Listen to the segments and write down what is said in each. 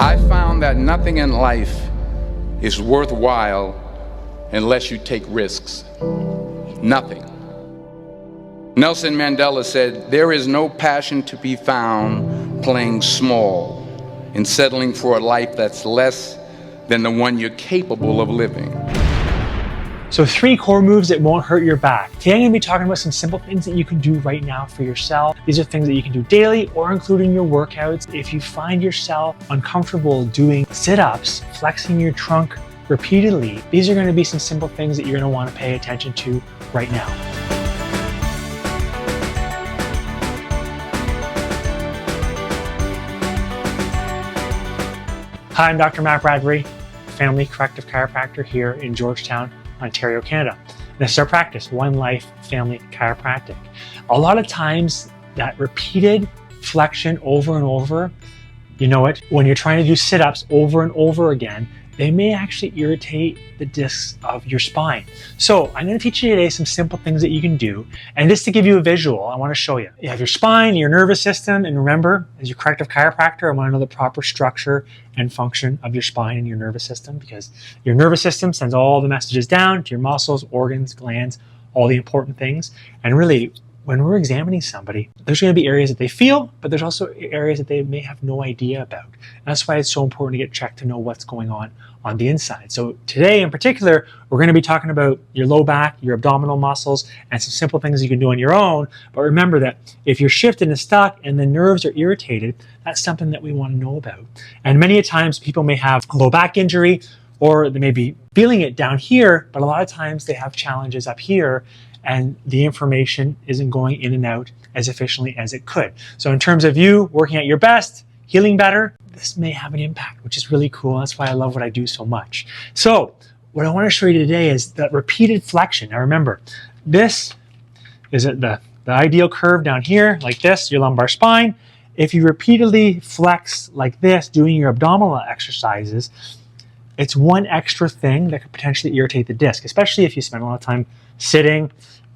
I found that nothing in life is worthwhile unless you take risks. Nothing. Nelson Mandela said, "There is no passion to be found playing small and settling for a life that's less than the one you're capable of living." So 3 core moves that won't hurt your back. Today I'm going to be talking about some simple things that you can do right now for yourself. These are things that you can do daily or include in your workouts. If you find yourself uncomfortable doing sit-ups, flexing your trunk repeatedly, these are going to be some simple things that you're going to want to pay attention to right now. Hi, I'm Dr. Matt Bradbury, family corrective chiropractor here in Georgetown, Ontario, Canada. This is our practice, One Life Family Chiropractic. A lot of times that repeated flexion over and over, you know it, when you're trying to do sit-ups over and over again, they may actually irritate the discs of your spine. So I'm going to teach you today some simple things that you can do. And just to give you a visual, I want to show you. You have your spine, your nervous system, and remember, as your corrective chiropractor, I want to know the proper structure and function of your spine and your nervous system, because your nervous system sends all the messages down to your muscles, organs, glands, all the important things. And really, when we're examining somebody, there's going to be areas that they feel, but there's also areas that they may have no idea about. And that's why it's so important to get checked to know what's going on the inside. So today in particular, we're going to be talking about your low back, your abdominal muscles, and some simple things you can do on your own. But remember that if you're shifted and stuck and the nerves are irritated, that's something that we want to know about. And many times people may have a low back injury, or they may be feeling it down here, but a lot of times they have challenges up here, and the information isn't going in and out as efficiently as it could. So in terms of you working at your best, healing better, this may have an impact, which is really cool. That's why I love what I do so much. So what I want to show you today is that repeated flexion. Now remember, this is the ideal curve down here, like this, your lumbar spine. If you repeatedly flex like this, doing your abdominal exercises, it's one extra thing that could potentially irritate the disc, especially if you spend a lot of time sitting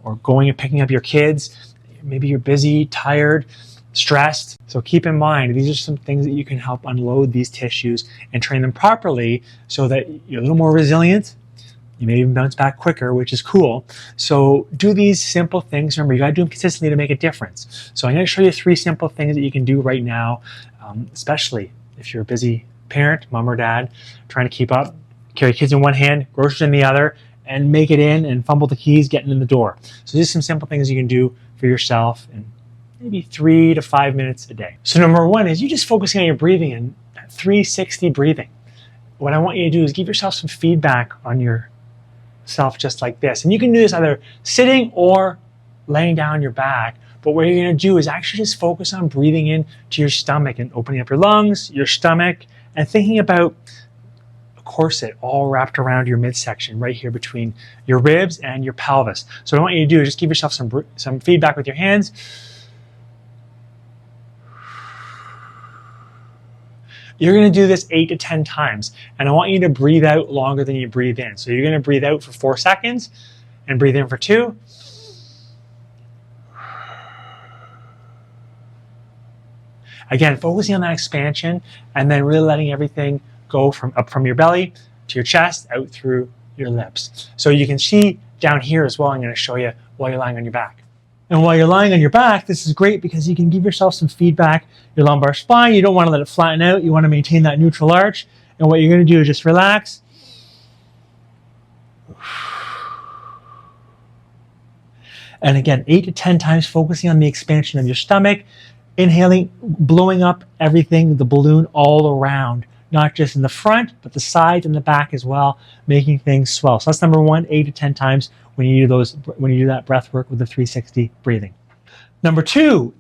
or going and picking up your kids. Maybe you're busy, tired, stressed. So keep in mind, these are some things that you can help unload these tissues and train them properly so that you're a little more resilient. You may even bounce back quicker, which is cool. So do these simple things. Remember, you got to do them consistently to make a difference. So I'm going to show you 3 simple things that you can do right now, especially if you're a busy parent, mom or dad, trying to keep up, carry kids in one hand, groceries in the other, and make it in and fumble the keys getting in the door. So just some simple things you can do for yourself in maybe 3 to 5 minutes a day. So number 1 is you just focusing on your breathing and 360 breathing. What I want you to do is give yourself some feedback on yourself just like this. And you can do this either sitting or laying down on your back. But what you're going to do is actually just focus on breathing in to your stomach and opening up your lungs, your stomach, and thinking about a corset all wrapped around your midsection right here between your ribs and your pelvis. So what I want you to do is just give yourself some feedback with your hands. You're going to do this 8 to 10 times, and I want you to breathe out longer than you breathe in. So you're going to breathe out for 4 seconds and breathe in for 2. Again, focusing on that expansion and then really letting everything go up from your belly to your chest, out through your lips. So you can see down here as well, I'm going to show you while you're lying on your back. And while you're lying on your back, this is great because you can give yourself some feedback. Your lumbar spine, you don't want to let it flatten out. You want to maintain that neutral arch. And what you're going to do is just relax. And again, 8 to 10 times focusing on the expansion of your stomach. Inhaling, blowing up everything, the balloon all around, not just in the front, but the sides and the back as well, making things swell. So that's number 1, 8 to 10 times when you do that breath work with the 360 breathing. Number 2,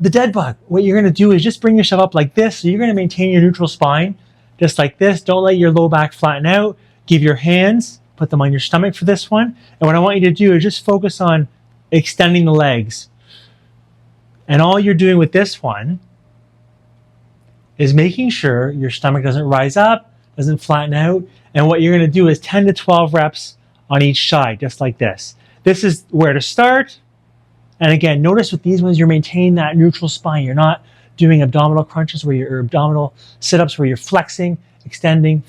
the DeadBug. What you're going to do is just bring yourself up like this. So you're going to maintain your neutral spine, just like this. Don't let your low back flatten out. Give your hands, put them on your stomach for this one. And what I want you to do is just focus on extending the legs. And all you're doing with this one is making sure your stomach doesn't rise up, doesn't flatten out. And what you're going to do is 10 to 12 reps on each side, just like this. This is where to start. And again, notice with these ones, you're maintaining that neutral spine. You're not doing abdominal crunches or abdominal sit-ups where you're flexing, extending,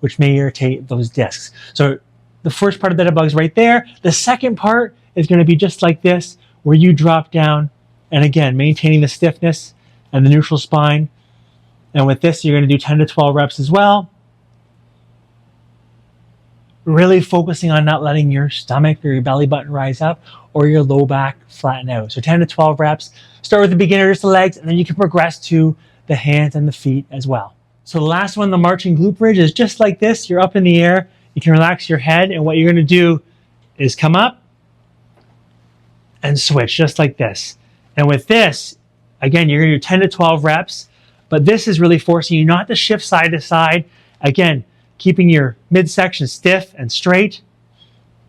which may irritate those discs. So the first part of the DeadBug is right there. The second part is going to be just like this, where you drop down, and again, maintaining the stiffness and the neutral spine. And with this, you're going to do 10 to 12 reps as well. Really focusing on not letting your stomach or your belly button rise up or your low back flatten out. So 10 to 12 reps. Start with the beginner, just the legs, and then you can progress to the hands and the feet as well. So the last one, the marching glute bridge, is just like this. You're up in the air. You can relax your head, and what you're going to do is come up and switch just like this. And with this, again, you're going to do 10 to 12 reps, but this is really forcing you not to shift side to side. Again, keeping your midsection stiff and straight,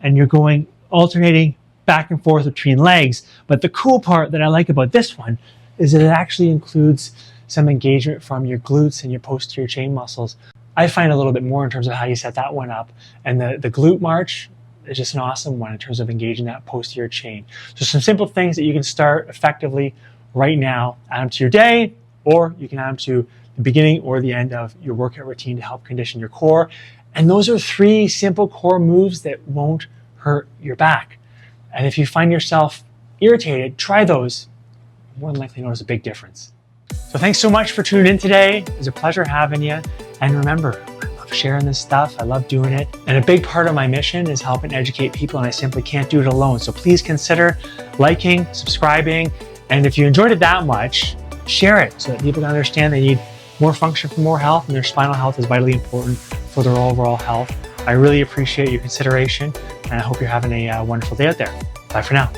and you're going alternating back and forth between legs. But the cool part that I like about this one is that it actually includes some engagement from your glutes and your posterior chain muscles. I find a little bit more in terms of how you set that one up. And the glute march is just an awesome one in terms of engaging that posterior chain. So some simple things that you can start effectively right now, add them to your day, or you can add them to the beginning or the end of your workout routine to help condition your core. And those are 3 simple core moves that won't hurt your back. And if you find yourself irritated, try those. More than likely notice a big difference. So thanks so much for tuning in today. It was a pleasure having you. And remember, I love sharing this stuff. I love doing it. And a big part of my mission is helping educate people, and I simply can't do it alone. So please consider liking, subscribing, and if you enjoyed it that much, share it so that people can understand they need more function for more health, and their spinal health is vitally important for their overall health. I really appreciate your consideration, and I hope you're having a wonderful day out there. Bye for now.